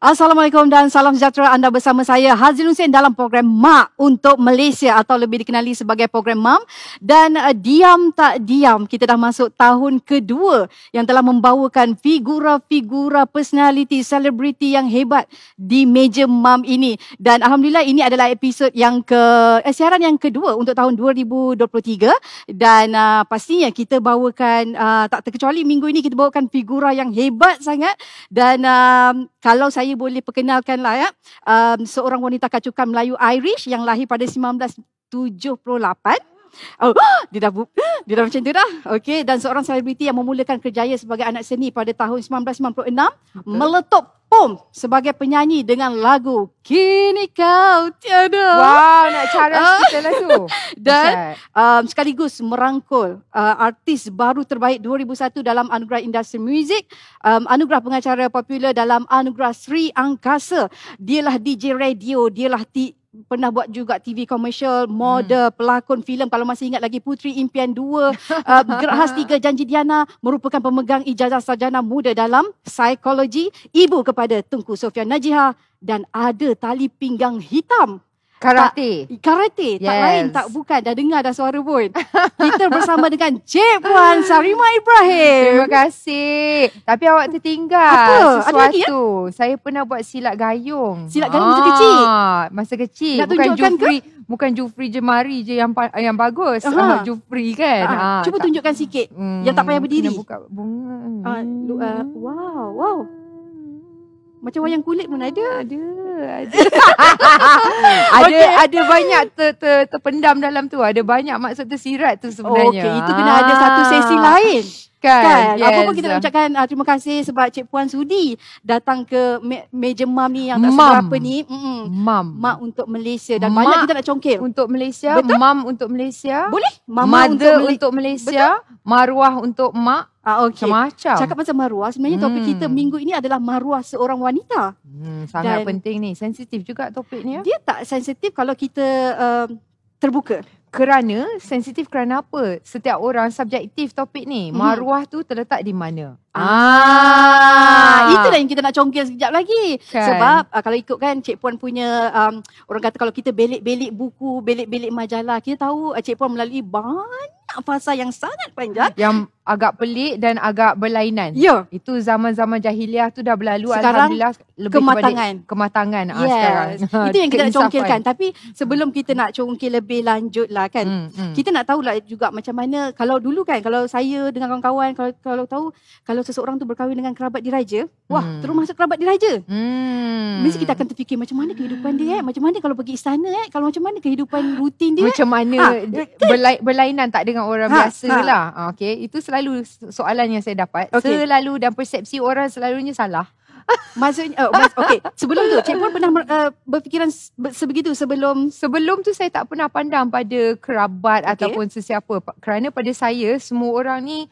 Assalamualaikum dan salam sejahtera. Anda bersama saya Hazrin Hussein dalam program Mak untuk Malaysia atau lebih dikenali sebagai program MAM. Dan diam tak diam, kita dah masuk tahun kedua yang telah membawakan figura-figura personality, selebriti yang hebat di meja MAM ini. Dan Alhamdulillah ini adalah episod yang siaran yang kedua untuk tahun 2023. Dan pastinya kita bawakan, tak terkecuali minggu ini kita bawakan figura yang hebat sangat. Dan kalau saya boleh perkenalkanlah ya, seorang wanita kacukan Melayu Irish yang lahir pada 1978. Oh, dia dah macam tu dah. Okey, dan seorang selebriti yang memulakan kerjaya sebagai anak seni pada tahun 1996, meletup sebagai penyanyi dengan lagu Kini Kau Tiada. Wow, nak cara kita lah tu. Dan sekaligus merangkul artis baru terbaik 2001 dalam Anugerah Industri Muzik, Anugerah Pengacara Popular dalam Anugerah Sri Angkasa. Dialah DJ radio, dialah pernah buat juga TV komersial, model, pelakon filem. Kalau masih ingat lagi Puteri Impian 2, Gerak Khas 3, Janji Diana, merupakan pemegang ijazah sarjana muda dalam psikologi, ibu kepada Tunku Sofian Najihah, dan ada tali pinggang hitam. Karate. Karate. Yes. Tak lain, tak bukan. Dah dengar dah suara pun. Kita bersama dengan Cik Puan Sarimah Ibrahim. Terima kasih. Tapi awak Apa? tertinggal Ada lagi, sesuatu. Saya pernah buat silat gayung. Silat gayung masa kecil? Masa kecil. Nak tunjukkan Bukan Jufri Jemari je yang bagus. Jufri kan. Cuba tunjukkan sikit. Yang tak payah berdiri. Kena buka bunga. Wow. Macam wayang kulit pun ada. Ada banyak terpendam dalam tu. Ada banyak maksud tersirat tu sebenarnya. Okey, itu kena ada satu sesi lain. Kan? Yes. Apa pun kita nak ucapkan terima kasih sebab Cik Puan sudi datang ke meja MAM ni yang tak seberapa ni. Mak untuk Malaysia. Dan banyak kita nak congkil. Untuk Malaysia. Betul? Mam untuk Malaysia. Boleh? Mama untuk Malaysia. Betul? Maruah untuk mak. Okay. Macam-macam. Cakap pasal maruah, sebenarnya topik kita minggu ini adalah maruah seorang wanita. Sangat penting ni. Sensitif juga topik ni. Dia tak sensitif kalau kita terbuka. Kerana sensitif kerana apa? Setiap orang subjektif topik ni. Maruah tu terletak di mana? Itulah yang kita nak congkil sekejap lagi. Kan. Sebab kalau ikutkan Cik Puan punya, orang kata kalau kita belik-belik buku, belik-belik majalah, kita tahu Cik Puan melalui banyak fasa yang sangat panjang. Yang agak pelik dan agak berlainan. Ya. Itu zaman-zaman jahiliah tu dah berlalu. Sekarang, Alhamdulillah lebih kematangan. sekarang. Itu yang kita nak congkilkan. Tapi sebelum kita nak congkil lebih lanjut lah kan. Kita nak tahulah juga macam mana. Kalau dulu kan, kalau saya dengan kawan-kawan, kalau tahu, kalau seseorang tu berkahwin dengan kerabat diraja, wah, terus masuk kerabat diraja. Mesti kita akan terfikir macam mana kehidupan dia, macam mana kalau pergi istana, kalau macam mana kehidupan rutin dia. Macam mana berlainan tak dengan orang biasa lah. Okay. Itu selalu soalan yang saya dapat. Okay. Selalu, dan persepsi orang selalunya salah. Maksudnya, okay. Sebelum tu, Cik Puan pernah berfikiran sebegitu sebelum tu saya tak pernah pandang pada kerabat ataupun sesiapa. Kerana pada saya, semua orang ni,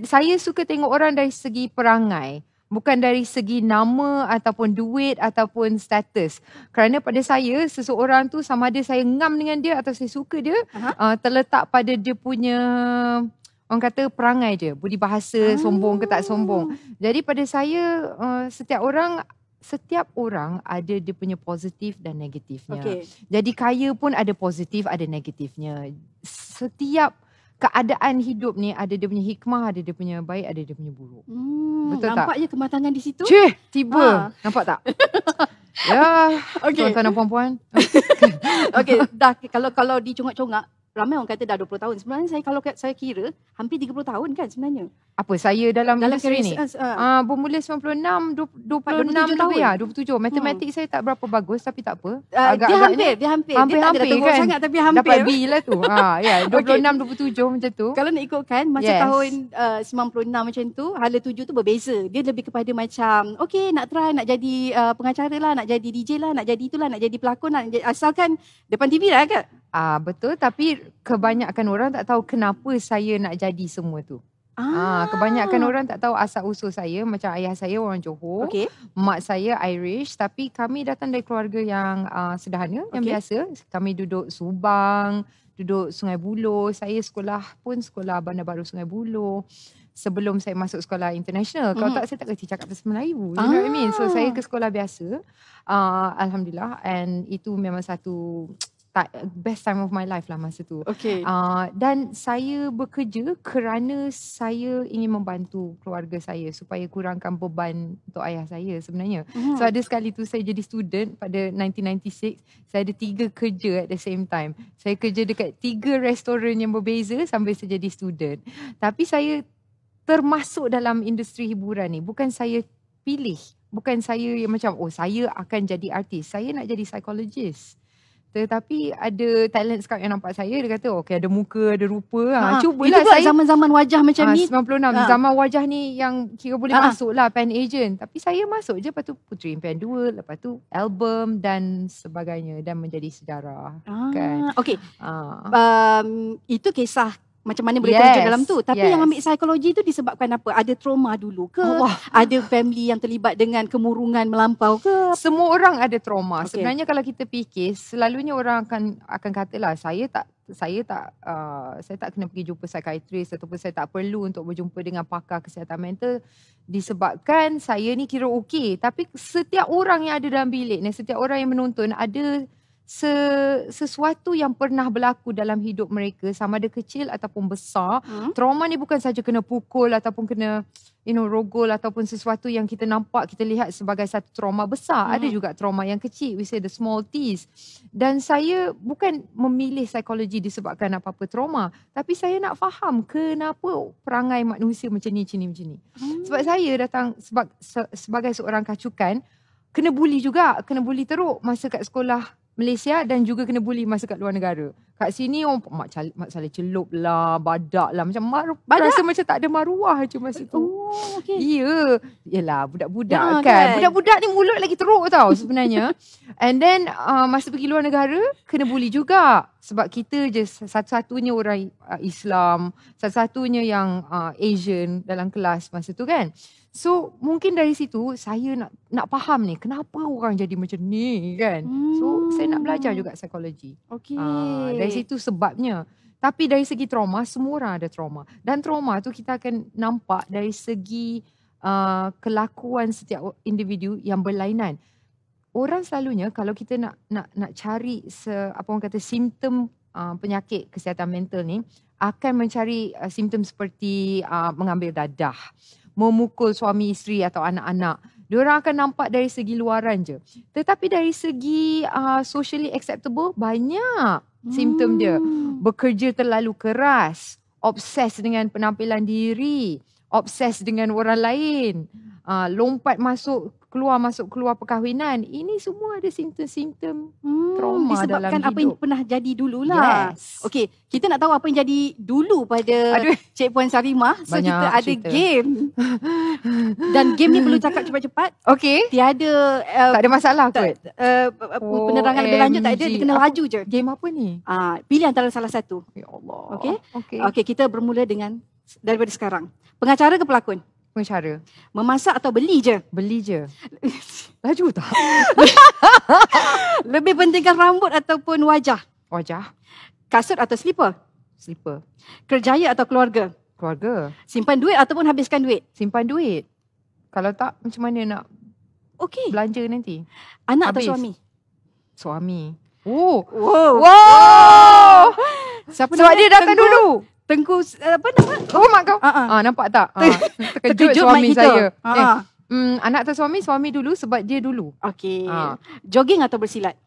saya suka tengok orang dari segi perangai. Bukan dari segi nama ataupun duit ataupun status. Kerana pada saya, seseorang tu sama ada saya ngam dengan dia atau saya suka dia, terletak pada dia punya, orang kata perangai je. Budi bahasa, sombong ke tak sombong. Jadi pada saya, setiap orang ada dia punya positif dan negatifnya. Jadi kaya pun ada positif, ada negatifnya. Setiap keadaan hidup ni ada dia punya hikmah, ada dia punya baik, ada dia punya buruk. Betul tak? Nampak je kematangan di situ. Tiba. Nampak tak? Ya, tuan-tuan dan puan-puan. Okey, dah kalau dicongak-congak, ramai orang kata dah 20 tahun. Sebenarnya kalau saya kira hampir 30 tahun kan sebenarnya. Apa saya dalam industri ni? Bermula 26 lebih lah, 27. Matematik saya tak berapa bagus tapi tak apa. Dia hampir kan? Sangat tapi hampir. Dapat B lah tu. 26, 27 macam tu. Kalau nak ikutkan masa tahun 96 macam tu, hala 7 tu berbeza. Dia lebih kepada macam nak try, nak jadi pengacara lah, nak jadi DJ lah, nak jadi itulah, nak jadi pelakon lah, asalkan depan TV lah kan? Betul, tapi kebanyakan orang tak tahu kenapa saya nak jadi semua tu. Kebanyakan orang tak tahu asal usul saya. Macam ayah saya orang Johor, mak saya Irish, tapi kami datang dari keluarga yang sederhana, yang biasa. Kami duduk Subang, duduk Sungai Buloh. Saya sekolah Bandar Baru Sungai Buloh. sebelum saya masuk sekolah international. Kalau tak, saya tak kerti cakap bahasa Melayu. You know what I mean? So saya ke sekolah biasa. Alhamdulillah. And itu memang satu best time of my life lah masa tu. Okay. Dan saya bekerja kerana saya ingin membantu keluarga saya supaya kurangkan beban untuk ayah saya sebenarnya. So ada sekali tu saya jadi student pada 1996. Saya ada 3 kerja at the same time. Saya kerja dekat 3 restoran yang berbeza sambil saya jadi student. Tapi saya termasuk dalam industri hiburan ni. Bukan saya pilih. Bukan saya yang macam, saya akan jadi artis. Saya nak jadi psychologist. Tetapi ada talent scout yang nampak saya, dia kata okay, ada muka, ada rupa. Cubalah saya. Zaman-zaman wajah macam ni. 96. Zaman wajah ni yang kira boleh masuk lah pen agent. Tapi saya masuk je, lepas tu Puteri Impian 2, lepas tu album dan sebagainya dan menjadi sejarah. Kan? Okay. Itu kisah macam mana boleh terjun dalam tu. Tapi yang ambil psikologi tu disebabkan apa? Ada trauma dulu ke? Ada family yang terlibat dengan kemurungan melampau ke? Semua orang ada trauma. Sebenarnya kalau kita fikir, selalunya orang akan katalah saya tak kena pergi jumpa psikiatris ataupun saya tak perlu untuk berjumpa dengan pakar kesihatan mental disebabkan saya ni kira okey. Tapi setiap orang yang ada dalam bilik ni, setiap orang yang menonton ada sesuatu yang pernah berlaku dalam hidup mereka, sama ada kecil ataupun besar. Trauma ni bukan saja kena pukul ataupun kena rogol ataupun sesuatu yang kita nampak, kita lihat sebagai satu trauma besar. Ada juga trauma yang kecil, we say the small T's. Dan saya bukan memilih psikologi disebabkan apa-apa trauma, tapi saya nak faham kenapa perangai manusia macam ni. Sebab saya datang sebagai seorang kacukan, kena bully juga, kena bully teruk masa kat sekolah Malaysia dan juga kena bully masa kat luar negara. Kat sini mak salah celup lah, badak lah. Macam rasa macam tak ada maruah je masa tu. Ya. Yelah budak-budak kan. Budak-budak ni mulut lagi teruk tau sebenarnya. And then masa pergi luar negara kena bully juga. Sebab kita je satu-satunya orang Islam, satu-satunya yang Asian dalam kelas masa tu kan. So mungkin dari situ saya nak faham ni kenapa orang jadi macam ni kan. So saya nak belajar juga psikologi. Dari situ sebabnya. Tapi dari segi trauma, semua orang ada trauma. Dan trauma tu kita akan nampak dari segi kelakuan setiap individu yang berlainan. Orang selalunya kalau kita nak cari apa orang kata simptom penyakit kesihatan mental ni, akan mencari simptom seperti mengambil dadah, memukul suami isteri atau anak-anak. Diorang akan nampak dari segi luaran je. Tetapi dari segi socially acceptable, banyak simptom dia. Bekerja terlalu keras, obses dengan penampilan diri, obses dengan orang lain, lompat masuk keluar perkahwinan. Ini semua ada simptom-simptom trauma dalam hidup. Disebabkan apa yang pernah jadi dululah. Yes. Okey, kita nak tahu apa yang jadi dulu pada Cik Puan Sarimah. So banyak kita ada cerita. game. Dan game ni perlu cakap cepat-cepat. Okey. Tiada Tak ada masalah kot. penerangan lebih lanjut tak ada, dia kena laju je. Game apa ni? Pilih antara salah satu. Ya Allah. Okey, kita bermula daripada sekarang. Pengacara ke pelakon? Pengacara. Memasak atau beli je? Beli je. Laju tak? Lebih pentingkan rambut ataupun wajah? Wajah. Kasut atau slipper? Slipper. Kerjaya atau keluarga? Keluarga. Simpan duit ataupun habiskan duit? Simpan duit. Kalau tak, macam mana nak belanja nanti? Anak Habis. atau suami? Suami. Wow. Siapa Sebab dia datang dulu. Tengku apa nama? Oh mak kau. Nampak tak? Terkejut suami saya. Anak atau suami? Suami dulu sebab dia dulu. Okey. Jogging atau bersilat?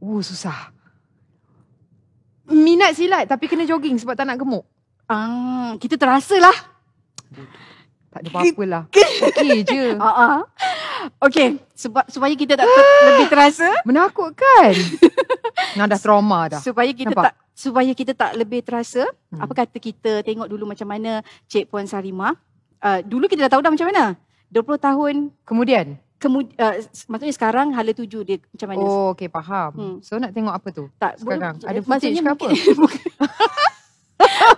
Susah. Minat silat tapi kena jogging sebab tak nak gemuk. Kita terasa lah. Tak ada apa-apa lah. Okey je. Okey, supaya kita tak lebih terasa. Menakutkan. Dah trauma dah. Supaya kita tak lebih terasa, apa kata kita tengok dulu macam mana Cik Puan Sarimah. Dulu kita dah tahu dah macam mana. 20 tahun kemudian maksudnya sekarang hala tuju dia macam mana. Okey, faham. So nak tengok apa tu? Tak, sekarang ada footage ke apa?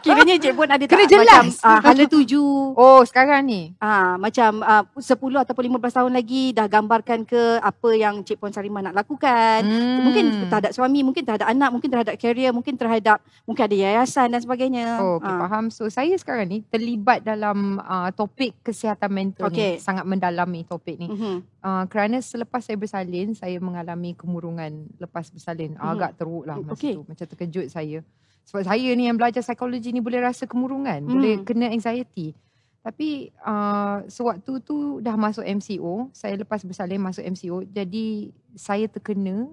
Kiranya Cik Puan ada Kena tak jelas. macam hala tuju, Oh, sekarang ni. macam 10 ataupun 15 tahun lagi dah gambarkan ke apa yang Cik Puan Sarimah nak lakukan. Mungkin terhadap suami, mungkin terhadap anak, mungkin terhadap karier, mungkin ada yayasan dan sebagainya. Oh, okay, faham. So, saya sekarang ni terlibat dalam topik kesihatan mental ni. Sangat mendalami topik ni. Kerana selepas saya bersalin, saya mengalami kemurungan lepas bersalin. Agak teruk lah masa tu. Macam terkejut saya. Sebab saya ni yang belajar psikologi ni boleh rasa kemurungan. Boleh kena anxiety. Tapi sewaktu tu dah masuk MCO. Saya lepas bersalin masuk MCO. Jadi saya terkena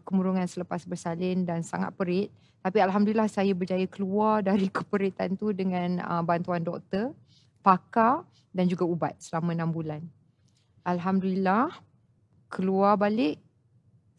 kemurungan selepas bersalin dan sangat perit. Tapi Alhamdulillah saya berjaya keluar dari keperitan tu dengan bantuan doktor, pakar dan juga ubat selama 6 bulan. Alhamdulillah keluar balik,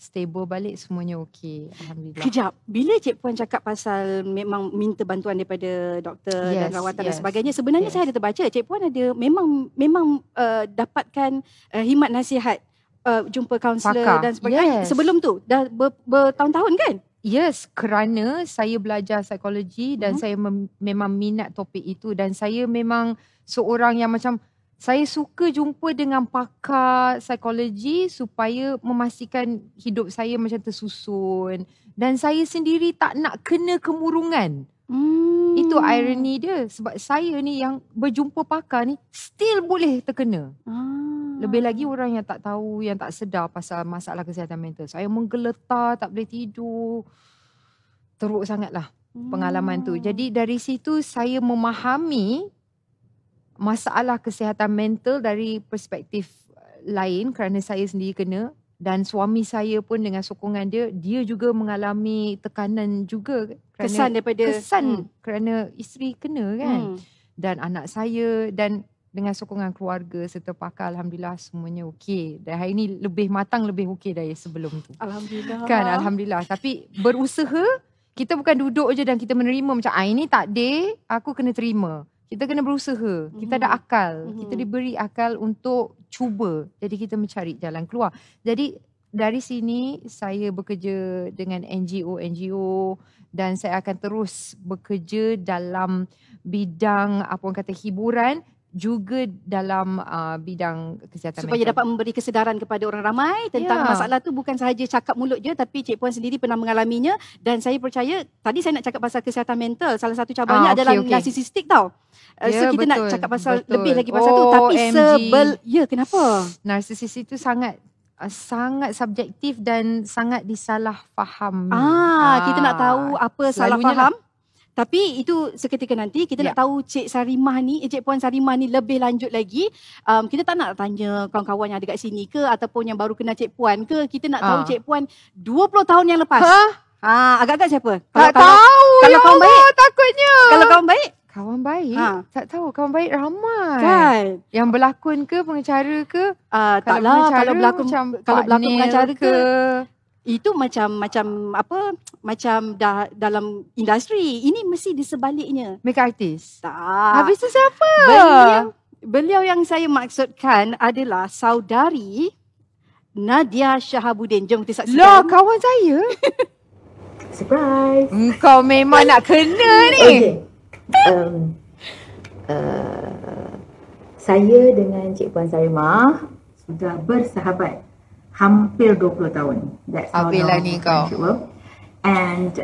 stable balik, semuanya okey. Alhamdulillah. Kejap, bila Cik Puan cakap pasal memang minta bantuan daripada doktor dan rawatan dan sebagainya, sebenarnya saya ada terbaca Cik Puan ada memang dapatkan khidmat nasihat, jumpa kaunselor dan sebagainya. Sebelum tu dah bertahun-tahun kan? Yes, kerana saya belajar psikologi dan saya memang minat topik itu dan saya memang seorang yang macam saya suka jumpa dengan pakar psikologi supaya memastikan hidup saya macam tersusun dan saya sendiri tak nak kena kemurungan. Itu ironi dia sebab saya ni yang berjumpa pakar ni still boleh terkena. Lebih lagi orang yang tak tahu, yang tak sedar pasal masalah kesihatan mental. Saya menggeletar, tak boleh tidur. Teruk sangatlah pengalaman tu. Jadi dari situ saya memahami masalah kesihatan mental dari perspektif lain kerana saya sendiri kena. Dan suami saya pun dengan sokongan dia juga mengalami tekanan juga. Kesan kerana isteri kena kan. Dan anak saya dan dengan sokongan keluarga serta pakar, Alhamdulillah semuanya okey. Dan hari ni lebih matang, lebih okey dari sebelum tu. Alhamdulillah. Kan, Alhamdulillah. Tapi berusaha, kita bukan duduk je dan kita menerima macam ini tak ada, aku kena terima. Kita kena berusaha. Kita ada akal. Kita diberi akal untuk cuba. Jadi kita mencari jalan keluar. Jadi dari sini saya bekerja dengan NGO dan saya akan terus bekerja dalam bidang apa orang kata hiburan, juga dalam bidang kesihatan supaya mental. dapat memberi kesedaran kepada orang ramai tentang masalah tu, bukan sahaja cakap mulut je, tapi Cik Puan sendiri pernah mengalaminya. Dan saya percaya, tadi saya nak cakap pasal kesihatan mental, salah satu cabarnya adalah narsisistik tau. So kita nak cakap pasal lebih lagi pasal tu, tapi kenapa? Narsisis itu sangat subjektif dan sangat disalahfahami. Kita nak tahu apa salah faham. Tapi itu seketika nanti kita nak tahu Cik Puan Sarimah ni lebih lanjut lagi. Kita tak nak tanya kawan-kawan yang ada kat sini ke ataupun yang baru kenal Cik Puan ke. Kita nak tahu Cik Puan 20 tahun yang lepas. Agak-agak siapa? Tak tahu. Kalau kawan baik, takutnya. Kalau kawan baik? Kawan baik? Tak tahu. Kawan baik ramai. Kan? Yang berlakon ke, pengacara ke? Taklah, kalau berlakon pengacara ke. Itu macam dah dalam industri. Ini mesti di sebaliknya. Makeup artist? Tak. Habis tu siapa? Beliau yang saya maksudkan adalah saudari Nadia Shahabuddin. Jom kita saksikan. Lah, kawan saya. Surprise. Kau memang nak kena ni. Saya dengan Cik Puan Sarimah sudah bersahabat hampir 20 tahun. That's how long ni kau. And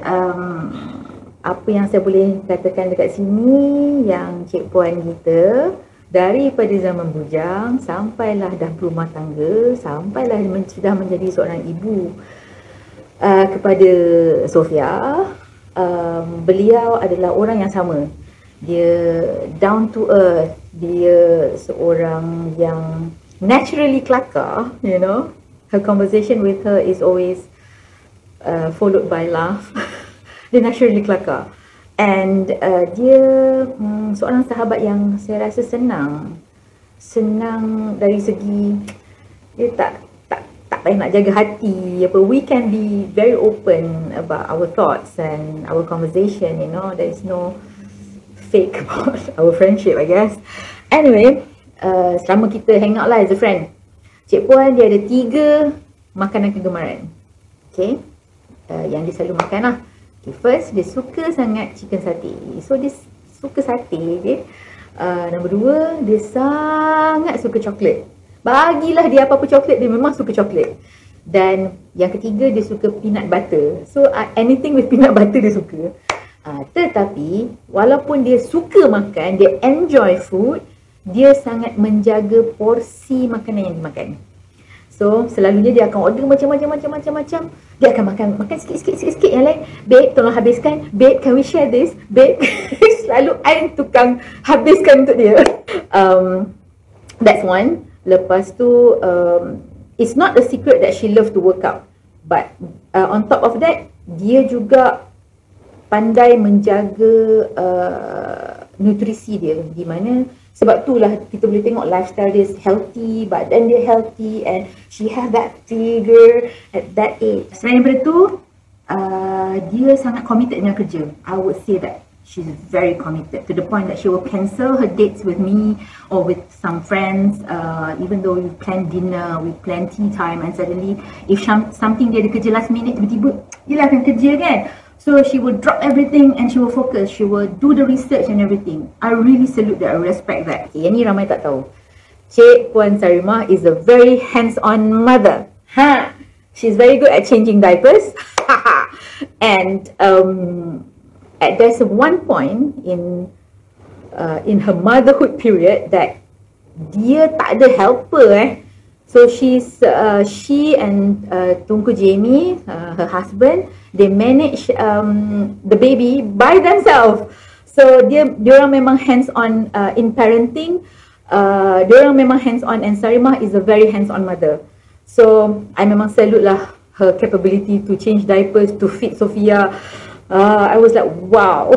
apa yang saya boleh katakan dekat sini, yang Cik Puan kita daripada zaman bujang sampailah dah berumah tangga, sampailah sudah menjadi seorang ibu kepada Sofia. Beliau adalah orang yang sama. Dia down to earth, dia seorang yang naturally kelakar, you know. Her conversation with her is always followed by laugh. Dia naturally kelakar. And dia seorang sahabat yang saya rasa senang dari segi dia tak payah nak jaga hati apa. We can be very open about our thoughts and our conversation, you know. There is no fake about our friendship, I guess. Anyway, selama kita hang out lah as a friend, Cik Puan dia ada 3 makanan kegemaran. Okay, yang dia selalu makan lah. Okay, first, dia suka sangat chicken satay. So, dia suka satay je. Nombor 2, dia sangat suka coklat. Bagilah dia apa-apa coklat, dia memang suka coklat. Dan yang ketiga, dia suka peanut butter. So, anything with peanut butter dia suka. Tetapi, walaupun dia suka makan, dia enjoy food, dia sangat menjaga porsi makanan yang dimakan. So, selalunya dia akan order macam-macam. Dia akan makan sikit. Yang lain, babe, tolong habiskan. Babe, can we share this? Babe, selalu I tukang habiskan untuk dia. That's one. Lepas tu, it's not a secret that she love to work out. But on top of that, dia juga pandai menjaga nutrisi dia. Di mana sebab itulah kita boleh tengok lifestyle dia healthy, badan dia healthy and she have that figure at that age. Selain daripada tu, dia sangat committed dengan kerja. I would say that she's very committed to the point that she will cancel her dates with me or with some friends, even though we plan dinner, we plan tea time, and suddenly if something dia ada kerja last minute, tiba-tiba dia lah akan kerja kan. So she will drop everything and she will focus. She will do the research and everything. I really salute that. I respect that. Okay, yang ni ramai tak tahu. Cik Puan Sarimah is a very hands-on mother. She's very good at changing diapers. And there's one point in her motherhood period that dia tak ada helper. So she and Tunku Jamie, her husband, they manage the baby by themselves. So dia orang memang hands on in parenting. Dia orang memang hands on, and Sarimah is a very hands on mother. So I memang salute lah her capability to change diapers, to feed Sophia. I was like, wow.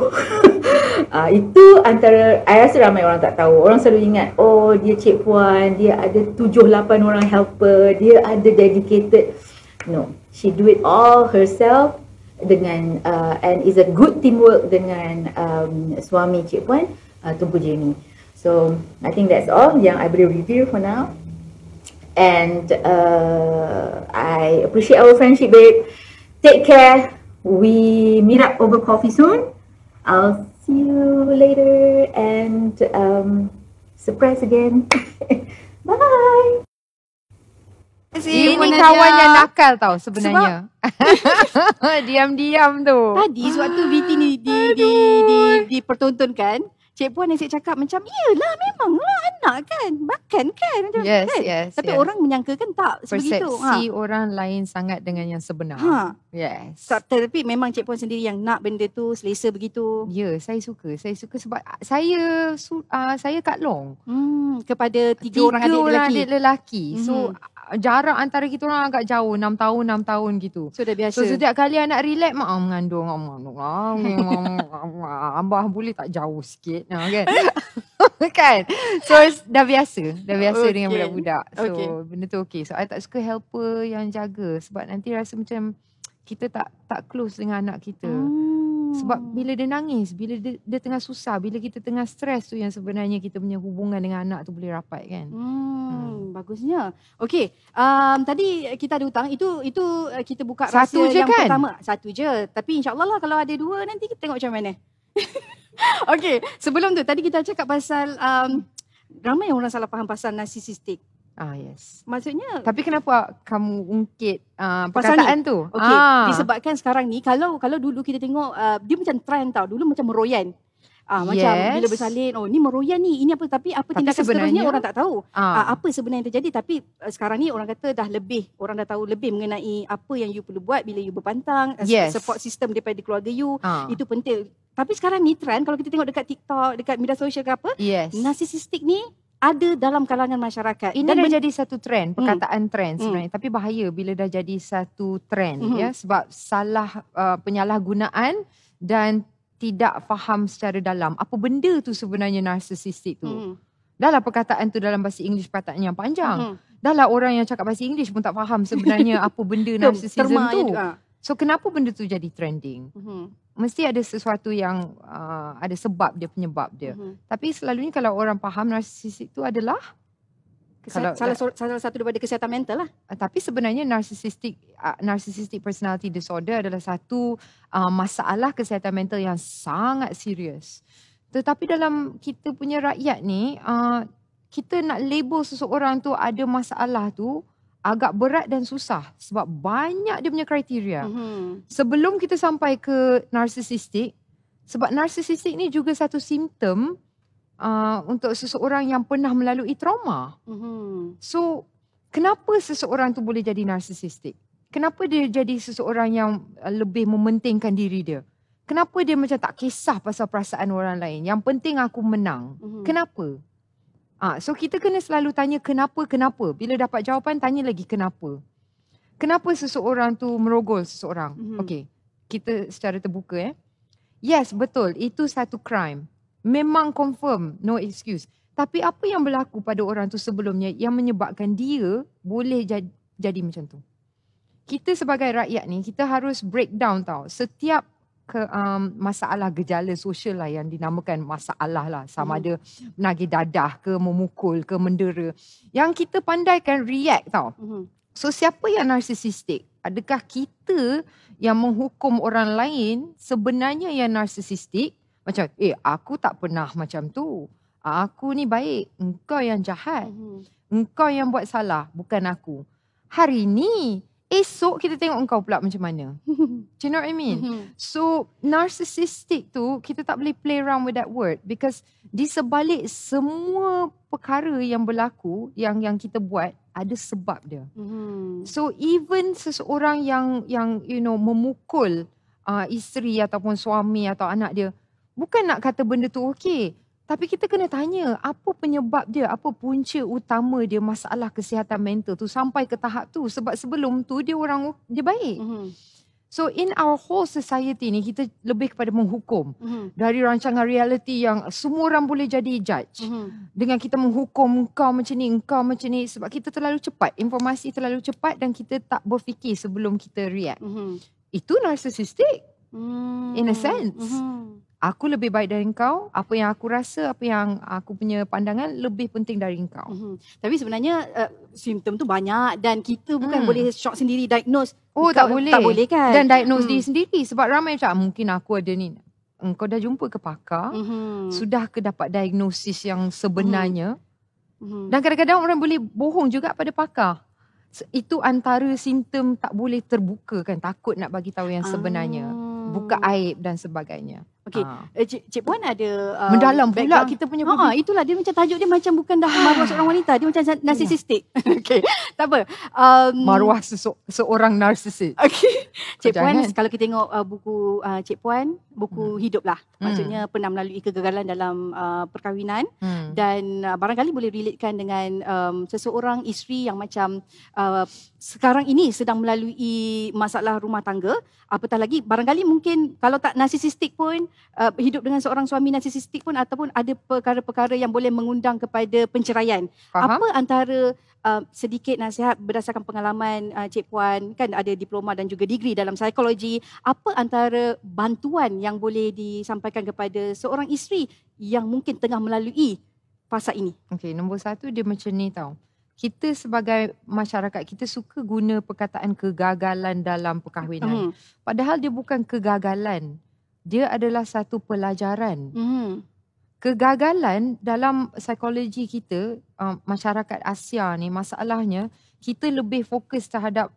Itu antara, I rasa ramai orang tak tahu. Orang selalu ingat, oh dia Cik Puan, dia ada 7-8 orang helper, dia ada dedicated. No, she do it all herself dengan and is a good teamwork dengan suami Cik Puan, Tunku Jamie. So I think that's all yang I boleh review for now. And I appreciate our friendship, babe. Take care. We meet up over coffee soon. I'll see you later and surprise again. Bye. Ini kawan yang nakal tau sebenarnya. Diam-diam tu. Tadi sewaktu VT ni dipertontonkan, Cik Puan yang saya cakap macam, iyalah memanglah anak kan, makan kan. Macam, Yes. Tapi orang menyangkakan tak sebegitu. Persepsi orang lain sangat dengan yang sebenar. Yes. Tapi memang Cik Puan sendiri yang nak benda tu, selesa begitu. Ya, saya suka sebab saya Kak Long. Kepada tiga orang adik lelaki. So jarak antara kita orang agak jauh, 6 tahun gitu. So dah biasa. So setiap kali anak relax, mak mengandung. Abah boleh tak jauh sikit kan? Kan? So dah biasa dengan budak-budak. So benda tu okey. So I tak suka helper yang jaga sebab nanti rasa macam kita tak close dengan anak kita. Sebab bila dia nangis, bila dia tengah susah, bila kita tengah stres tu yang sebenarnya kita punya hubungan dengan anak tu boleh rapat kan. Bagusnya. Okey, tadi kita ada hutang, itu kita buka satu rahsia je yang kan? Pertama. Satu je. Tapi insyaAllah lah kalau ada dua nanti kita tengok macam mana. Okey, sebelum tu tadi kita cakap pasal ramai orang salah faham pasal narcissistic. Yes. Maksudnya, tapi kenapa kamu ungkit perkataan tu? Okey, disebabkan sekarang ni kalau dulu kita tengok dia macam trend tau. Dulu macam meroyan. Macam bila bersalin, oh ni meroyan ni, ini apa, tapi tindakan seterusnya orang tak tahu. Apa sebenarnya yang terjadi, tapi sekarang ni orang kata orang dah tahu lebih mengenai apa yang you perlu buat bila you berpantang, support system daripada keluarga you, itu penting. Tapi sekarang ni trend, kalau kita tengok dekat TikTok, dekat media sosial ke apa, narcissistic ni ada dalam kalangan masyarakat. Ini dah jadi satu trend, perkataan trend sebenarnya. Tapi bahaya bila dah jadi satu trend ya, sebab salah penyalahgunaan dan tidak faham secara dalam apa benda tu sebenarnya narcissistic tu. Dahlah perkataan tu dalam bahasa Inggeris perkataan yang panjang. Dahlah orang yang cakap bahasa Inggeris pun tak faham sebenarnya apa benda narcissism tu. So kenapa benda tu jadi trending? Mesti ada sesuatu yang ada sebab dia, penyebab dia. Tapi selalunya kalau orang faham narsistik itu adalah Salah satu daripada kesihatan mental lah. Tapi sebenarnya narcissistic personality disorder adalah satu masalah kesihatan mental yang sangat serius. Tetapi dalam kita punya rakyat ni, kita nak label seseorang tu ada masalah tu agak berat dan susah sebab banyak dia punya kriteria. Sebelum kita sampai ke narcissistic, sebab narcissistic ni juga satu simptom untuk seseorang yang pernah melalui trauma. So, kenapa seseorang tu boleh jadi narsisistik? Kenapa dia jadi seseorang yang lebih mementingkan diri dia? Kenapa dia macam tak kisah pasal perasaan orang lain? Yang penting aku menang. Kenapa? So, kita kena selalu tanya kenapa. Bila dapat jawapan, tanya lagi kenapa. Kenapa seseorang tu merogol seseorang? Okey, kita secara terbuka. Yes, betul. Itu satu crime. Memang confirm, no excuse. Tapi apa yang berlaku pada orang tu sebelumnya yang menyebabkan dia boleh jadi macam tu? Kita sebagai rakyat ni, kita harus break down tau. Setiap masalah gejala sosial lah yang dinamakan masalah lah. Sama ada menagih dadah ke, memukul ke, mendera. Yang kita pandaikan react tau. So siapa yang narsisistik? Adakah kita yang menghukum orang lain sebenarnya yang narsisistik? Macam, aku tak pernah macam tu. Aku ni baik. Engkau yang jahat. Engkau yang buat salah. Bukan aku. Hari ni, esok kita tengok engkau pula macam mana. Do you know what I mean? So, narcissistic tu, kita tak boleh play around with that word. Because di sebalik semua perkara yang berlaku, yang kita buat, ada sebab dia. So, even seseorang yang memukul isteri ataupun suami atau anak dia, bukan nak kata benda tu okey. Tapi kita kena tanya apa penyebab dia, apa punca utama dia masalah kesihatan mental tu sampai ke tahap tu. Sebab sebelum tu dia baik. So in our whole society ni kita lebih kepada menghukum. Dari rancangan reality yang semua orang boleh jadi judge. Dengan kita menghukum engkau macam ni. Sebab kita terlalu cepat. Informasi terlalu cepat dan kita tak berfikir sebelum kita react. Itu narcissistic. In a sense. Aku lebih baik dari engkau, apa yang aku rasa, apa yang aku punya pandangan lebih penting dari engkau. Tapi sebenarnya simptom tu banyak dan kita bukan boleh shock sendiri diagnose. Tak boleh. Tak boleh kan. Dan diagnose diri sendiri sebab ramai macam mungkin aku ada ni. Engkau dah jumpa ke pakar? Sudah ke dapat diagnosis yang sebenarnya? Dan kadang-kadang orang boleh bohong juga pada pakar. Itu antara simptom tak boleh terbuka kan, takut nak bagi tahu yang sebenarnya. Buka aib dan sebagainya. Okey, Cik Puan ada mendalam pula kita punya itulah dia macam tajuk dia macam bukan dah maruah seorang wanita, dia macam narsisistik. Okey, tak apa. Maruah seorang narsisis. Okey. Cik Puan, kalau kita tengok buku Cik Puan, buku hidup lah. Maksudnya pernah melalui kegagalan dalam perkahwinan dan barangkali boleh relatekan dengan seseorang isteri yang macam sekarang ini sedang melalui masalah rumah tangga. Apatah lagi barangkali mungkin kalau tak narsisistik pun hidup dengan seorang suami narsisistik pun ataupun ada perkara-perkara yang boleh mengundang kepada penceraian. Apa antara sedikit nasihat berdasarkan pengalaman Cik Puan, kan ada diploma dan juga degree dalam psikologi, apa antara bantuan yang boleh disampaikan kepada seorang isteri yang mungkin tengah melalui fasa ini? Okey, nombor satu dia macam ni tau. Kita sebagai masyarakat, kita suka guna perkataan kegagalan dalam perkahwinan. Padahal dia bukan kegagalan. Dia adalah satu pelajaran. Kegagalan dalam psikologi kita, masyarakat Asia ni, masalahnya kita lebih fokus terhadap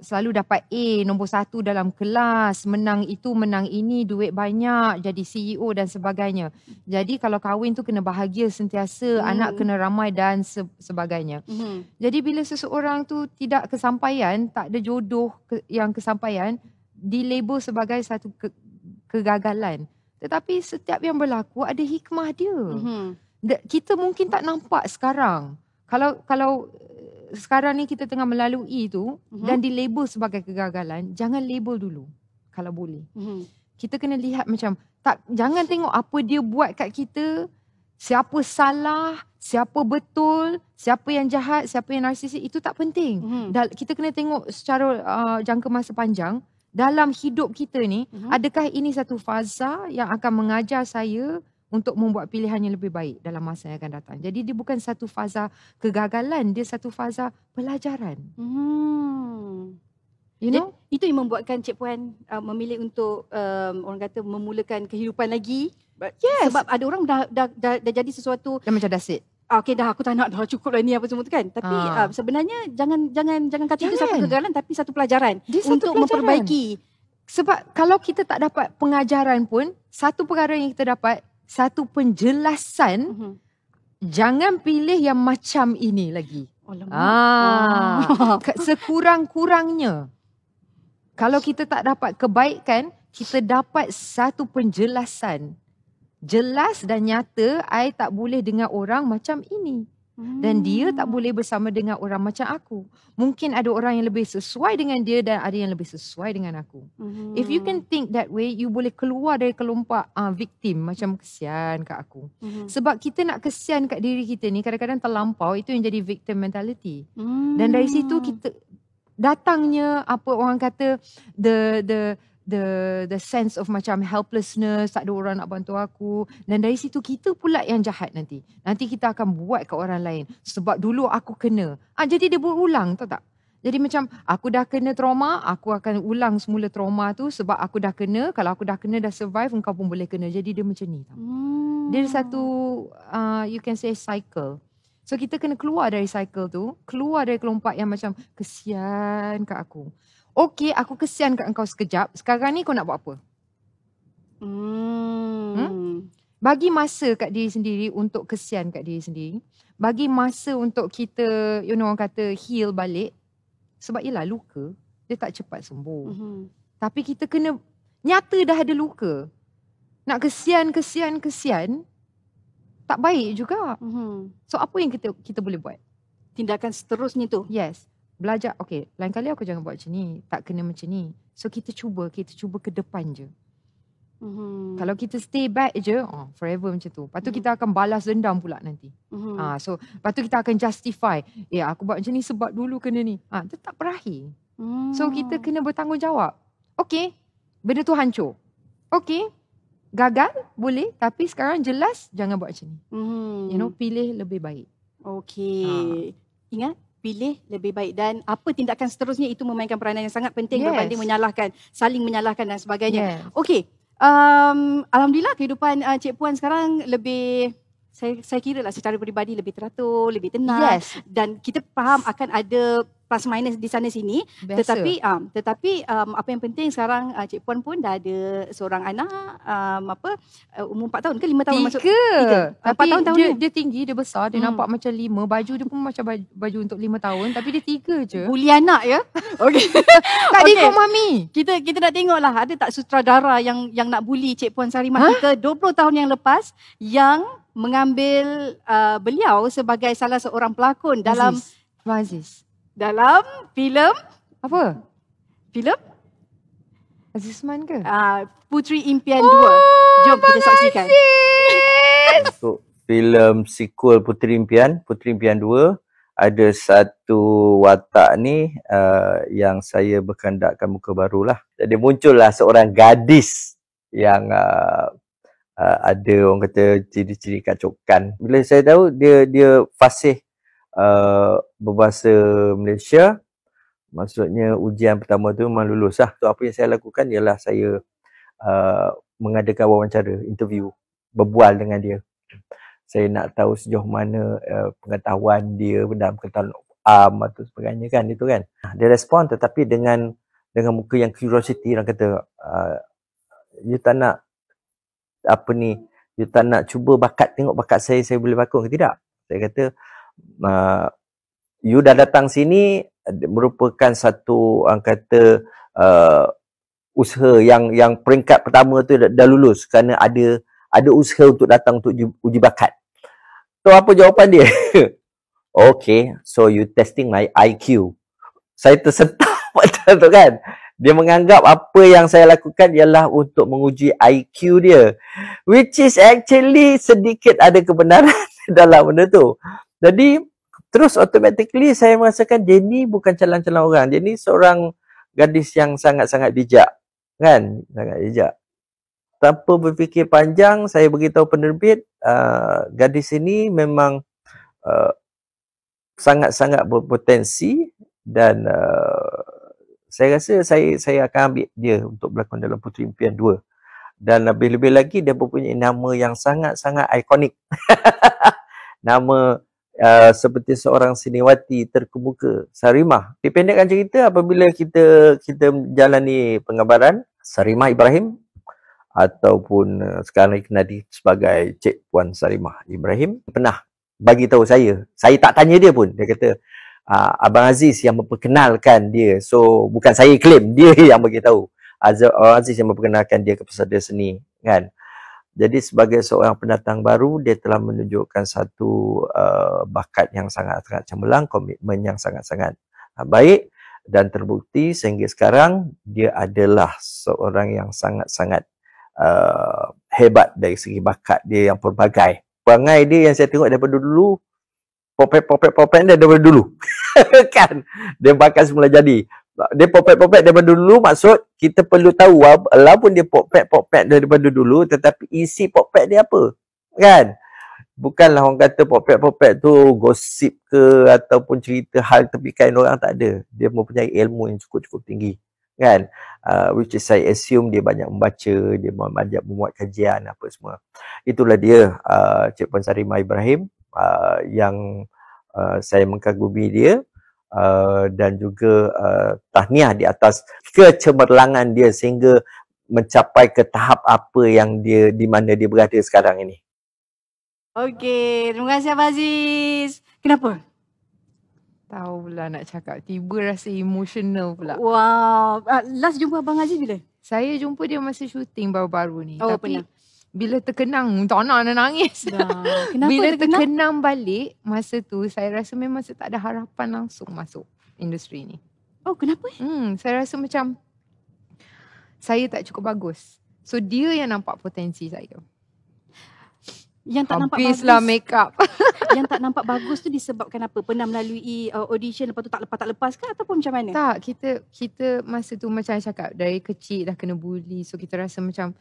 selalu dapat A, nombor satu dalam kelas, menang itu, menang ini, duit banyak, jadi CEO dan sebagainya. Jadi kalau kahwin tu kena bahagia sentiasa, anak kena ramai dan sebagainya. Jadi bila seseorang tu tidak kesampaian, tak ada jodoh yang kesampaian, dilabel sebagai satu kegagalan. Tetapi setiap yang berlaku ada hikmah dia. Kita mungkin tak nampak sekarang. Kalau sekarang ni kita tengah melalui tu dan dilabel sebagai kegagalan, jangan label dulu kalau boleh. Kita kena lihat macam jangan tengok apa dia buat kat kita, siapa salah, siapa betul, siapa yang jahat, siapa yang narsisik, itu tak penting. Kita kena tengok secara jangka masa panjang dalam hidup kita ni, adakah ini satu fasa yang akan mengajar saya untuk membuat pilihan yang lebih baik dalam masa yang akan datang. Jadi dia bukan satu fazah kegagalan, dia satu fazah pelajaran. You know? Itu yang membuatkan Cik Puan memilih untuk orang kata memulakan kehidupan lagi. Yes. Sebab ada orang dah jadi sesuatu Dah macam that's it. okey dah aku tak nak dah cukup lah ni apa semua tu kan. Tapi sebenarnya jangan kata itu satu kegagalan tapi satu pelajaran Dia satu untuk pelajaran. memperbaiki. Sebab kalau kita tak dapat pengajaran pun, satu perkara yang kita dapat, satu penjelasan, jangan pilih yang macam ini lagi. Sekurang-kurangnya, kalau kita tak dapat kebaikan, kita dapat satu penjelasan. Jelas dan nyata, I tak boleh dengan orang macam ini. Dan dia tak boleh bersama dengan orang macam aku. Mungkin ada orang yang lebih sesuai dengan dia dan ada yang lebih sesuai dengan aku. If you can think that way, you boleh keluar dari kelompok victim macam kesian kat aku. Sebab kita nak kesian kat diri kita ni kadang-kadang terlampau, itu yang jadi victim mentality. Dan dari situ kita datangnya apa orang kata the sense of macam helplessness, tak ada orang nak bantu aku. Dan dari situ kita pula yang jahat nanti. Nanti kita akan buat ke orang lain. Sebab dulu aku kena. Jadi dia berulang, tahu tak? Jadi macam aku dah kena trauma, aku akan ulang semula trauma tu sebab aku dah kena. Kalau aku dah kena, dah survive, engkau pun boleh kena. Jadi dia macam ni. Dia satu, you can say cycle. So kita kena keluar dari cycle tu. Keluar dari kelompok yang macam kesian kat aku. Okey, aku kesian kat engkau sekejap. Sekarang ni kau nak buat apa? Bagi masa kat diri sendiri untuk kesian kat diri sendiri. Bagi masa untuk kita, orang kata heal balik. Sebab yelah luka, dia tak cepat sembuh. Tapi kita kena nyata dah ada luka. Nak kesian, tak baik juga. So apa yang kita boleh buat? Tindakan seterusnya tu. Yes. Belajar, okay, lain kali aku jangan buat macam ni. Tak kena macam ni. So kita cuba ke depan je. Kalau kita stay back je, forever macam tu. Lepas tu kita akan balas dendam pula nanti. So, lepas tu kita akan justify. Aku buat macam ni sebab dulu kena ni. Dia tak berakhir. So kita kena bertanggungjawab. Okay, benda tu hancur. Okay, gagal boleh. Tapi sekarang jelas jangan buat macam ni. Pilih lebih baik. Okay. Ingat? Pilih lebih baik dan apa tindakan seterusnya itu memainkan peranan yang sangat penting berbanding menyalahkan, saling menyalahkan dan sebagainya. Okey. Alhamdulillah kehidupan Cik Puan sekarang lebih saya kira lah secara peribadi lebih teratur, lebih tenang dan kita faham akan ada plus minus di sana sini. Biasa. Tetapi apa yang penting sekarang Cik Puan pun dah ada seorang anak umur 4 tahun ke 5 tahun masuk 3. Tapi dia tinggi, dia besar, dia nampak macam 5, baju dia pun macam baju untuk 5 tahun tapi dia 3 je. Buli anak ya. Okey. Tak ikut mami. Kita nak tengoklah ada tak sutradara yang nak bully Cik Puan Sarimah kita 20 tahun yang lepas yang mengambil beliau sebagai salah seorang pelakon dalam filem apa? Filem Aziz Man ke? Puteri Impian 2. Jom kita saksikan. Untuk filem sequel Puteri Impian 2 ada satu watak ni yang saya berkandakkan muka barulah. Jadi muncullah seorang gadis yang ada orang kata ciri-ciri kacukan. Bila saya tahu dia fasih berbahasa Malaysia, maksudnya ujian pertama tu memang lulus lah. So apa yang saya lakukan ialah saya mengadakan wawancara, interview, berbual dengan dia. Saya nak tahu sejauh mana pengetahuan dia, pengetahuan atau sebagainya kan, itu kan. Dia respon tetapi dengan muka yang curiosity, orang kata you tak nak you tak nak cuba tengok bakat saya boleh bakun ke tidak. Saya kata you dah datang sini merupakan satu orang kata usaha yang peringkat pertama tu dah lulus kerana ada usaha untuk datang untuk uji bakat. So apa jawapan dia? Okay, so you testing my IQ. Saya tersentak macam tu kan. Dia menganggap apa yang saya lakukan ialah untuk menguji IQ dia. Which is actually sedikit ada kebenaran dalam benda tu. Jadi, terus automatically saya merasakan dia ni bukan calon-calon orang. Dia ni seorang gadis yang sangat-sangat bijak. Kan? Sangat bijak. tanpa berfikir panjang, saya beritahu penerbit, gadis ini memang sangat-sangat berpotensi dan saya rasa saya akan ambil dia untuk berlakon dalam Puteri Impian 2. Dan lebih-lebih lagi dia mempunyai nama yang sangat-sangat ikonik. Nama seperti seorang siniwati terkemuka, Sarimah. Dipendekkan cerita, apabila kita menjalani penggambaran, Sarimah Ibrahim ataupun sekarang dikenali sebagai Cik Puan Sarimah Ibrahim pernah bagi tahu saya tak tanya dia pun, dia kata Abang Aziz yang memperkenalkan dia. So bukan saya claim, dia yang bagi tahu. Abang Aziz yang memperkenalkan dia ke pesada seni, kan. Jadi sebagai seorang pendatang baru, dia telah menunjukkan satu bakat yang sangat-sangat cemerlang, komitmen yang sangat-sangat baik dan terbukti sehingga sekarang dia adalah seorang yang sangat-sangat hebat dari segi bakat dia yang pelbagai. Perangai dia yang saya tengok daripada dulu, popek dia daripada dulu. Kan? Dia bakat semula jadi. Dia popek daripada dulu, maksud kita perlu tahu walaupun dia popek daripada dulu, tetapi isi popek dia apa? Kan? Bukanlah orang kata popek tu gosip ke ataupun cerita hal tepikan orang, tak ada. Dia mempunyai ilmu yang cukup tinggi. Kan? Which is saya assume dia banyak membaca, dia banyak membuat kajian apa semua. Itulah dia Cik Puan Sarimah Ibrahim yang saya mengagumi dia. Dan juga tahniah di atas kecemerlangan dia sehingga mencapai ke tahap apa yang dia, di mana dia berada sekarang ini. Okey, terima kasih Abang Aziz. Kenapa? Tahu pula nak cakap, tiba rasa emotional pula. Wow, last jumpa Abang Aziz bila? Saya jumpa dia masa syuting baru-baru ni. Oh, Tapi pernah. bila terkenang, tak nak nangis. Kenapa Bila terkenang? terkenang balik, masa tu saya rasa memang saya tak ada harapan langsung masuk industri ni. Oh, kenapa? Saya rasa macam saya tak cukup bagus. So dia yang nampak potensi saya. Yang tak nampak bagus. Habislah make up. Yang tak nampak bagus tu disebabkan apa? Pernah melalui audition lepas tu tak lepas ke ataupun macam mana? Tak, kita masa tu macam saya cakap, dari kecil dah kena bully. So kita rasa macam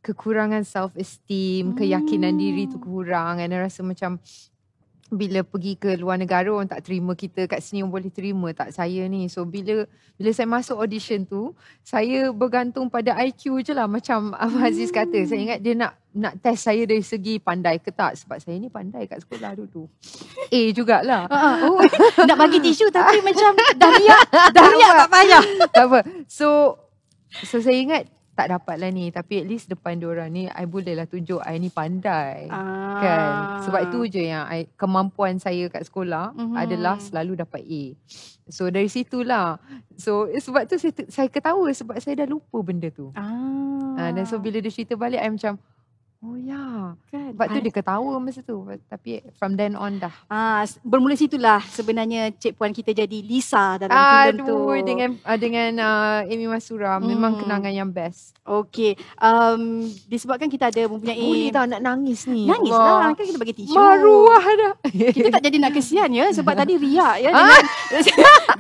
kekurangan self-esteem, keyakinan diri tu kurang. Dan rasa macam bila pergi ke luar negara orang tak terima kita, kat sini orang boleh terima tak saya ni. So bila saya masuk audition tu, saya bergantung pada IQ je lah, macam Abang Aziz kata. Saya ingat dia nak test saya dari segi pandai ke tak, sebab saya ni pandai kat sekolah dulu. A jugalah. Nak bagi tisu tapi macam dah riak tak payah. Tak apa. So saya ingat tak dapat lah ni, tapi at least depan diorang ni I bolehlah tunjuk I ni pandai. Kan? Sebab itu je yang kemampuan saya kat sekolah adalah selalu dapat A. So dari situlah. So sebab tu saya ketawa sebab saya dah lupa benda tu. Dan so bila dia cerita balik I macam, oh ya, kan. Sebab tu dia ketawa masa tu. Tapi from then on dah. Bermula situlah sebenarnya Cik Puan kita jadi Lisa dalam filem tu. Dengan Amy Masura. Memang kenangan yang best. Okey. Disebabkan kita ada mempunyai... Boleh tak nak nangis ni? Nangis lah. Kan kita bagi tisu. Maruah dah. Kita tak jadi nak kesian ya. Sebab tadi riak ya.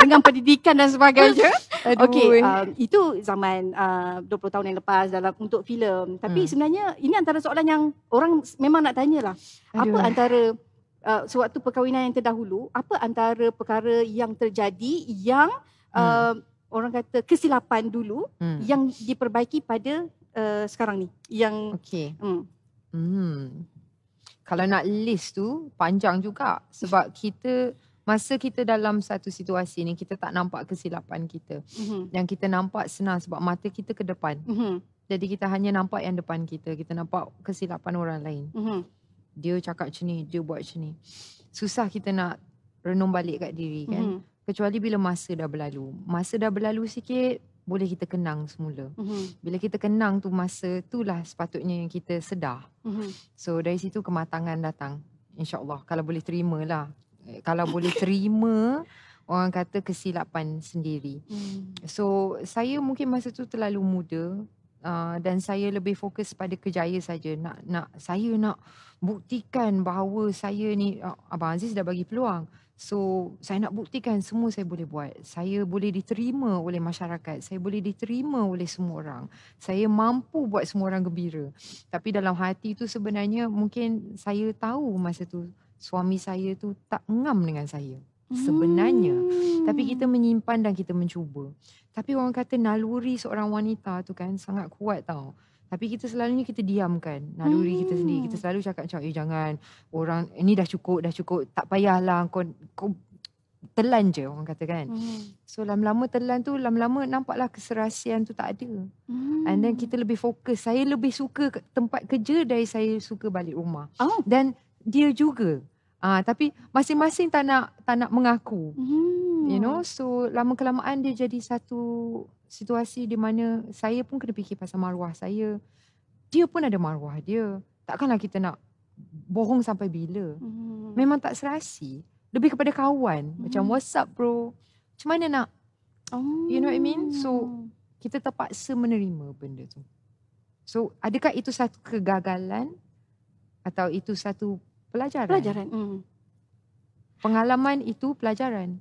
Dengan pendidikan dan sebagainya. Okey. Itu zaman 20 tahun yang lepas untuk filem. Tapi sebenarnya ini antara soalan yang orang memang nak tanyalah. Apa antara sewaktu perkahwinan yang terdahulu, apa antara perkara yang terjadi yang orang kata kesilapan dulu yang diperbaiki pada sekarang ni? Yang kalau nak list tu panjang juga, sebab masa kita dalam satu situasi ni kita tak nampak kesilapan kita. Yang kita nampak senang sebab mata kita ke depan. Jadi kita hanya nampak yang depan kita. Kita nampak kesilapan orang lain. Dia cakap macam ni, dia buat macam ni. Susah kita nak renung balik kat diri kan. Kecuali bila masa dah berlalu. Masa dah berlalu sikit, boleh kita kenang semula. Bila kita kenang tu, masa itulah sepatutnya yang kita sedar. So dari situ kematangan datang. InsyaAllah. Kalau boleh terima lah. Kalau boleh terima, orang kata kesilapan sendiri. So saya mungkin masa tu terlalu muda. dan saya lebih fokus pada kerjaya saja. Saya nak buktikan bahawa saya ni, Abang Aziz dah bagi peluang. So saya nak buktikan semua saya boleh buat. Saya boleh diterima oleh masyarakat. Saya boleh diterima oleh semua orang. Saya mampu buat semua orang gembira. Tapi dalam hati tu sebenarnya mungkin saya tahu masa tu suami saya tu tak ngam dengan saya. Sebenarnya. Tapi kita menyimpan dan kita mencuba. Tapi orang kata naluri seorang wanita tu kan sangat kuat tau. Tapi kita selalunya kita diamkan naluri kita sendiri. Kita selalu cakap macam, jangan, orang ini dah cukup, tak payahlah kau telan je, orang kata kan. So lama-lama telan tu, lama-lama nampaklah keserasian tu tak ada. And then kita lebih fokus. Saya lebih suka tempat kerja dari saya suka balik rumah. Dan dia juga. Tapi masing-masing tak nak mengaku. You know, so lama-kelamaan dia jadi satu situasi di mana saya pun kena fikir pasal maruah saya. Dia pun ada maruah dia. Takkanlah kita nak bohong sampai bila. Memang tak serasi. Lebih kepada kawan. Macam, what's up bro? Macam mana nak? You know what I mean? So, kita terpaksa menerima benda tu. So, adakah itu satu kegagalan? Atau itu satu pelajaran? Pengalaman itu pelajaran.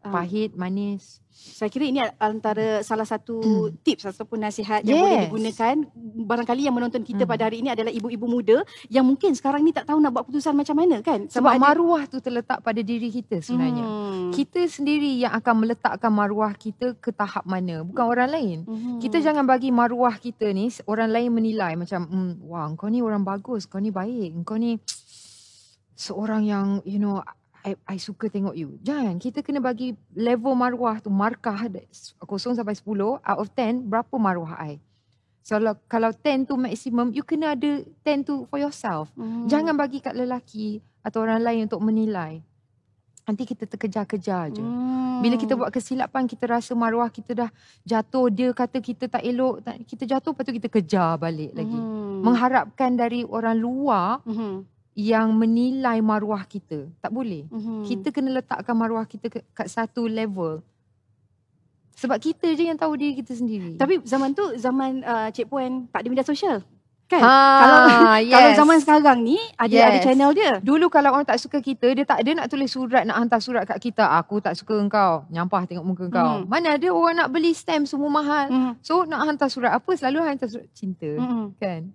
Pahit, manis. Saya kira ini antara salah satu tips ataupun nasihat yang boleh digunakan. Barangkali yang menonton kita pada hari ini adalah ibu-ibu muda yang mungkin sekarang ni tak tahu nak buat keputusan macam mana kan. Sebab maruah tu terletak pada diri kita sebenarnya. Kita sendiri yang akan meletakkan maruah kita ke tahap mana. Bukan orang lain. Kita jangan bagi maruah kita ni orang lain menilai macam, wah kau ni orang bagus, kau ni baik, kau ni seorang yang you know I suka tengok you. Jangan. Kita kena bagi level maruah tu, markah 0 sampai 10. Out of 10, berapa maruah I? So kalau 10 tu maksimum, you kena ada 10 tu for yourself. Jangan bagi kat lelaki atau orang lain untuk menilai. Nanti kita terkejar-kejar je. Bila kita buat kesilapan, kita rasa maruah kita dah jatuh. Dia kata kita tak elok. Kita jatuh, lepas tu kita kejar balik lagi. Mengharapkan dari orang luar yang menilai maruah kita. Tak boleh. Kita kena letakkan maruah kita kat satu level. Sebab kita je yang tahu diri kita sendiri. Tapi zaman tu, zaman Cik Puan tak ada media sosial. Kan? Yes. Kalau zaman sekarang ni, ada channel dia. Dulu kalau orang tak suka kita, dia tak ada nak tulis surat, nak hantar surat kat kita. Aku tak suka engkau. Nyampah tengok muka kau. Mana ada orang nak beli stamp semua mahal. So nak hantar surat apa? Selalu hantar surat cinta. Kan?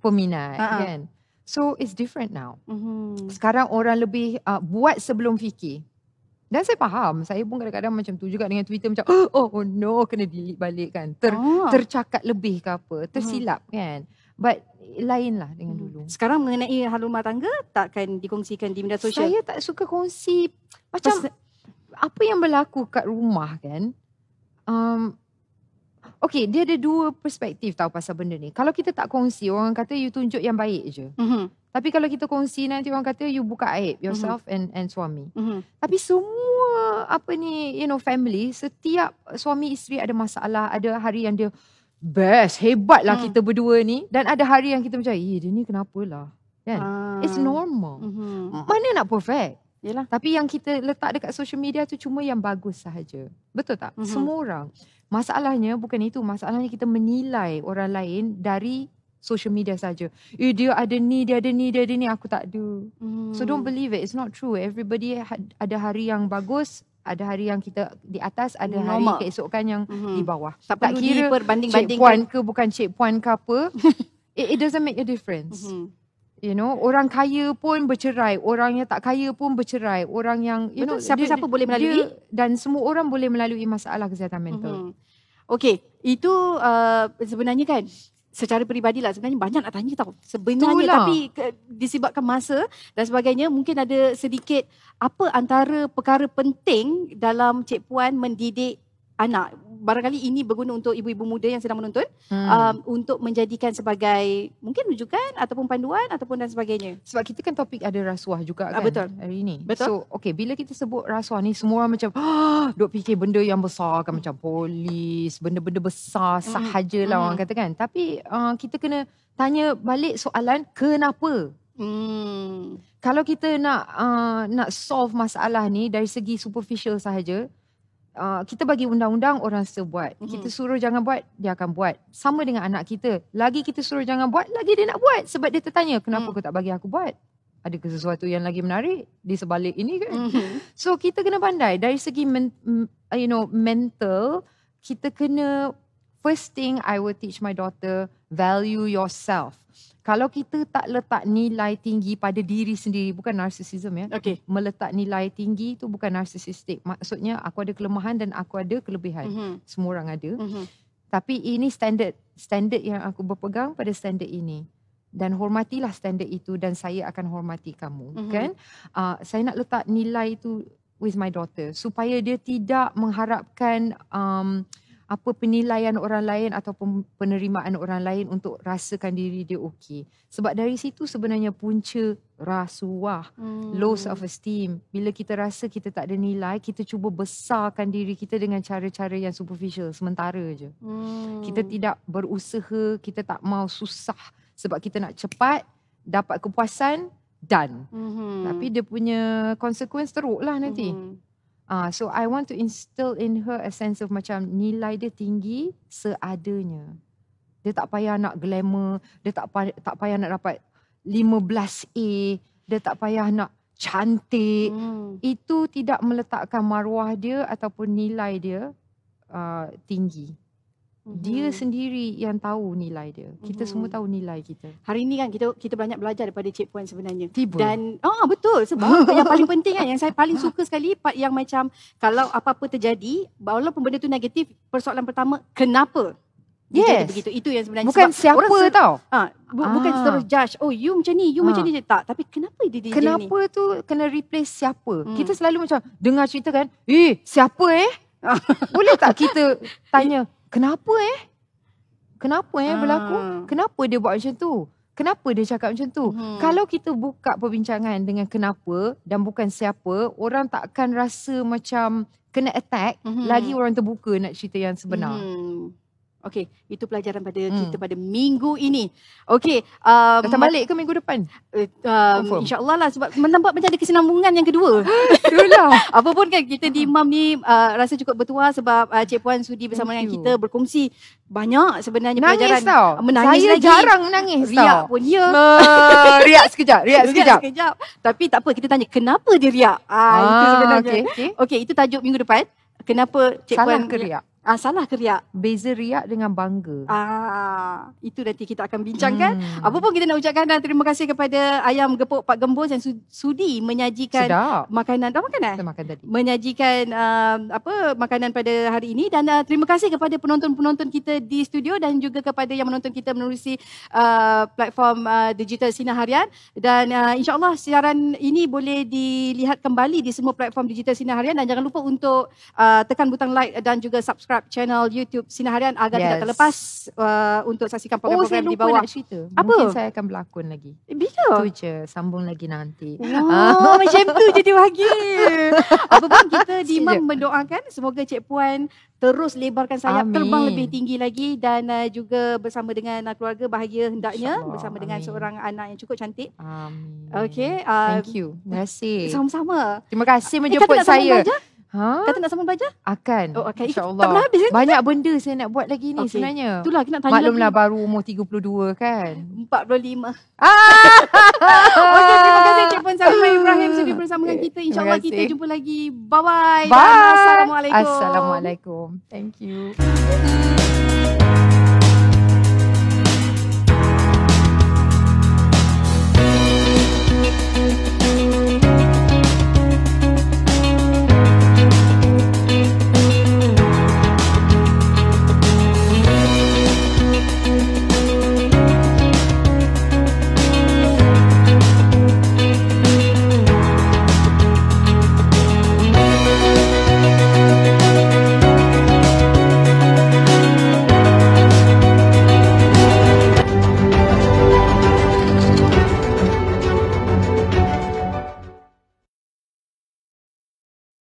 Peminat. Kan? So it's different now. Sekarang orang lebih buat sebelum fikir. Dan saya faham. Saya pun kadang-kadang macam tu juga dengan Twitter macam oh no, kena delete balik kan. Tercakap lebih ke apa. Tersilap kan. But lain lah dengan dulu. Sekarang mengenai hal rumah tangga takkan dikongsikan di media sosial. Saya tak suka kongsi. Macam apa yang berlaku kat rumah kan. Okay, dia ada dua perspektif tahu pasal benda ni. Kalau kita tak kongsi, orang kata you tunjuk yang baik je. Tapi kalau kita kongsi, nanti orang kata you buka aib yourself and suami. Tapi semua apa ni, you know, family, setiap suami isteri ada masalah, ada hari yang dia best, hebat lah kita berdua ni. Dan ada hari yang kita macam, dia ni kenapalah. Kan? It's normal. Mana nak perfect? Yelah. Tapi yang kita letak dekat social media tu cuma yang bagus sahaja. Betul tak? Semua orang. Masalahnya bukan itu. Masalahnya kita menilai orang lain dari social media saja. Dia ada ni, dia ada ni, dia ada ni. Aku tak ada. So don't believe it. It's not true. Everybody ada hari yang bagus. Ada hari yang kita di atas. Ada hari keesokan yang di bawah. Tak kira Cik Puan ke bukan Cik Puan ke apa. It doesn't make a difference. You know, orang kaya pun bercerai, orang yang tak kaya pun bercerai, orang yang you know siapa-siapa boleh melalui dan semua orang boleh melalui masalah kesihatan mental. Okey, itu sebenarnya kan secara peribadilah sebenarnya banyak nak tanya tau. Sebenarnya itulah. Tapi disebabkan masa dan sebagainya mungkin ada sedikit apa antara perkara penting dalam Cik Puan mendidik anak. Barangkali ini berguna untuk ibu-ibu muda yang sedang menonton untuk menjadikan sebagai mungkin rujukan ataupun panduan ataupun dan sebagainya. Sebab kita kan topik ada rasuah juga kan betul. Hari ini. Betul. So okay, bila kita sebut rasuah ni semua orang macam duk fikir benda yang besar kan macam polis, benda-benda besar sahajalah orang kata kan. Tapi kita kena tanya balik soalan kenapa? Kalau kita nak solve masalah ni dari segi superficial sahaja, kita bagi undang-undang, orang sebuat. Kita suruh jangan buat, dia akan buat. Sama dengan anak kita. Lagi kita suruh jangan buat, lagi dia nak buat. Sebab dia tertanya, kenapa kau tak bagi aku buat? Adakah sesuatu yang lagi menarik di sebalik ini kan? So kita kena pandai. Dari segi mental, kita kena, first thing I will teach my daughter, value yourself. Kalau kita tak letak nilai tinggi pada diri sendiri, bukan narcissism ya. Okay. Meletak nilai tinggi itu bukan narsisistik. Maksudnya aku ada kelemahan dan aku ada kelebihan. Semua orang ada. Tapi ini standard yang aku berpegang pada standard ini. Dan hormatilah standard itu dan saya akan hormati kamu. Kan? Saya nak letak nilai itu with my daughter supaya dia tidak mengharapkan penilaian orang lain ataupun penerimaan orang lain untuk rasakan diri dia okey. Sebab dari situ sebenarnya punca rasuah, low self esteem. Bila kita rasa kita tak ada nilai, kita cuba besarkan diri kita dengan cara-cara yang superficial, sementara je. Kita tidak berusaha, kita tak mau susah sebab kita nak cepat dapat kepuasan, done. Tapi dia punya consequence teruk lah nanti. So I want to instill in her a sense of macam nilai dia tinggi seadanya. Dia tak payah nak glamour, dia tak payah nak dapat 15A, dia tak payah nak cantik. Itu tidak meletakkan maruah dia ataupun nilai dia tinggi. Dia sendiri yang tahu nilai dia. Kita semua tahu nilai kita. Hari ni kan kita banyak belajar daripada Cik Puan sebenarnya. Tiba. Dan betul, sebab yang paling penting kan, yang saya paling suka sekali part yang macam kalau apa-apa terjadi, walaupun benda tu negatif, persoalan pertama kenapa? Dia jadi begitu. Itu yang sebenarnya bukan sebab siapa tau. Bukan terus judge. Oh, you macam ni, you macam ni. Tak, tapi kenapa dia ni? Kenapa tu kena replace siapa? Kita selalu macam dengar cerita kan, siapa boleh tak kita tanya, kenapa Kenapa berlaku? Kenapa dia buat macam tu? Kenapa dia cakap macam tu? Kalau kita buka perbincangan dengan kenapa dan bukan siapa, orang tak akan rasa macam kena attack. Lagi orang terbuka nak cerita yang sebenar. Okey, itu pelajaran pada kita pada minggu ini. Okey, datang balik ke minggu depan? InsyaAllah lah, sebab nampak macam ada kesinambungan yang kedua. Itulah. Apa pun kan kita di MAM ni rasa cukup bertuah sebab Cik Puan sudi bersama dengan kita berkongsi banyak sebenarnya nangis pelajaran. Tau. Menangis saya lagi. jarang menangis tau. Riak pun ya. Riak sekejap. Tapi tak apa, kita tanya kenapa dia riak. Itu sebenarnya. Okey, itu tajuk minggu depan. Kenapa Cik Salah Puan ke riak? Salah ke riak? Beza riak dengan bangga. Itu nanti kita akan bincangkan. Apa pun kita nak ucapkan dan terima kasih kepada Ayam Gepuk Pak Gembos yang sudi menyajikan makanan. Dah makan Kita makan tadi. Menyajikan makanan pada hari ini. Dan terima kasih kepada penonton-penonton kita di studio dan juga kepada yang menonton kita menerusi platform digital Sinar Harian. Dan insyaAllah siaran ini boleh dilihat kembali di semua platform digital Sinar Harian. Dan jangan lupa untuk tekan butang like dan juga subscribe channel YouTube Sinar Harian agar tidak terlepas untuk saksikan program-program di bawah. Saya lupa nak cerita. Apa? Mungkin saya akan berlakon lagi. Bila? Tu je, sambung lagi nanti. Macam tu jadi bahagia. Apa pun kita di MAM mendoakan semoga Cik Puan terus lebarkan sayap, terbang lebih tinggi lagi dan juga bersama dengan keluarga bahagia hendaknya, bersama dengan seorang anak yang cukup cantik. Amin. Okay. Thank you. Terima kasih. Sama-sama. Terima kasih menjemput saya. Kata nak sambung belajar? Akan. Okay. InsyaAllah. Tak pernah habis kan? Banyak benda saya nak buat lagi ni sebenarnya. Itulah kita nak tanya maklumlah lagi. Baru umur 32 kan. 45. Okey, terima kasih Cik Puan Salimah Ibrahim sudah bersama dengan kita. InsyaAllah kita jumpa lagi. Bye-bye. Bye. Assalamualaikum. Assalamualaikum. Thank you.